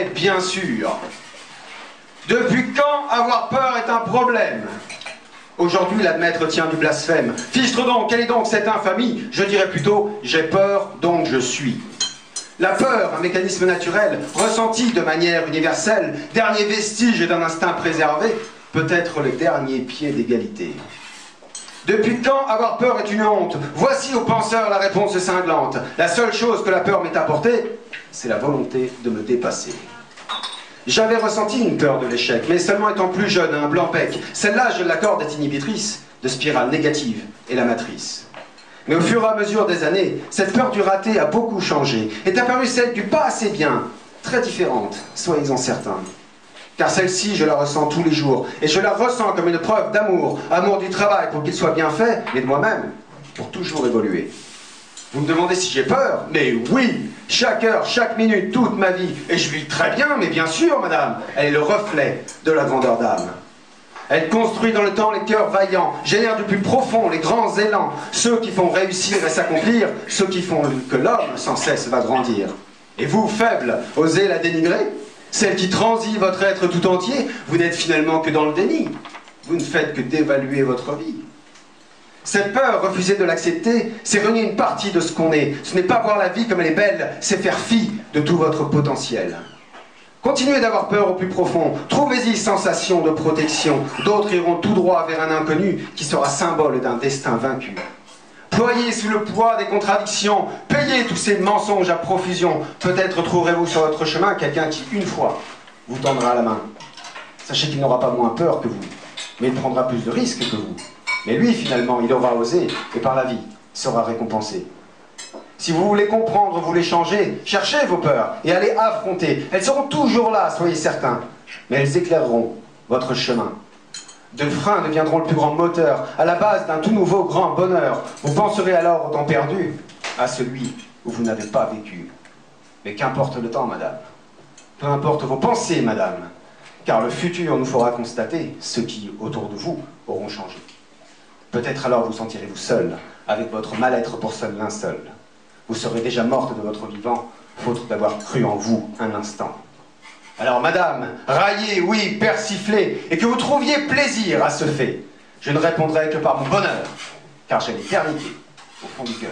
Bien sûr. Depuis quand avoir peur est un problème? Aujourd'hui, l'admettre tient du blasphème. Fichtre donc, quelle est donc cette infamie? Je dirais plutôt, j'ai peur, donc je suis. La peur, un mécanisme naturel, ressenti de manière universelle, dernier vestige d'un instinct préservé, peut être le dernier pied d'égalité. Depuis quand avoir peur est une honte? Voici aux penseurs la réponse cinglante. La seule chose que la peur m'ait apportée, c'est la volonté de me dépasser. J'avais ressenti une peur de l'échec, mais seulement étant plus jeune, un blanc-bec. Celle-là, je l'accorde, est inhibitrice de spirale négative et la matrice. Mais au fur et à mesure des années, cette peur du raté a beaucoup changé. Est apparue celle du pas assez bien, très différente, soyez-en certains. Car celle-ci, je la ressens tous les jours, et je la ressens comme une preuve d'amour, amour du travail pour qu'il soit bien fait, mais de moi-même, pour toujours évoluer. Vous me demandez si j'ai peur? Mais oui, chaque heure, chaque minute, toute ma vie, et je vis très bien, mais bien sûr, madame, elle est le reflet de la grandeur d'âme. Elle construit dans le temps les cœurs vaillants, génère du plus profond les grands élans, ceux qui font réussir et s'accomplir, ceux qui font que l'homme sans cesse va grandir. Et vous, faibles, osez la dénigrer? Celle qui transit votre être tout entier, vous n'êtes finalement que dans le déni. Vous ne faites que d'évaluer votre vie. Cette peur, refuser de l'accepter, c'est renier une partie de ce qu'on est. Ce n'est pas voir la vie comme elle est belle, c'est faire fi de tout votre potentiel. Continuez d'avoir peur au plus profond, trouvez-y sensation de protection. D'autres iront tout droit vers un inconnu qui sera symbole d'un destin vaincu. Ployez sous le poids des contradictions, payez tous ces mensonges à profusion. Peut-être trouverez-vous sur votre chemin quelqu'un qui, une fois, vous tendra la main. Sachez qu'il n'aura pas moins peur que vous, mais il prendra plus de risques que vous. Mais lui, finalement, il aura osé, et par la vie, sera récompensé. Si vous voulez comprendre, vous voulez changer, cherchez vos peurs et allez affronter. Elles seront toujours là, soyez certains, mais elles éclaireront votre chemin. De freins deviendront le plus grand moteur, à la base d'un tout nouveau grand bonheur. Vous penserez alors au temps perdu, à celui où vous n'avez pas vécu. Mais qu'importe le temps, madame. Peu importe vos pensées, madame, car le futur nous fera constater ce qui, autour de vous, auront changé. Peut-être alors vous sentirez-vous seul, avec votre mal-être pour seul linceul. Vous serez déjà morte de votre vivant, faute d'avoir cru en vous un instant. Alors madame, raillez, oui, persiflez, et que vous trouviez plaisir à ce fait. Je ne répondrai que par mon bonheur, car j'ai l'éternité au fond du cœur.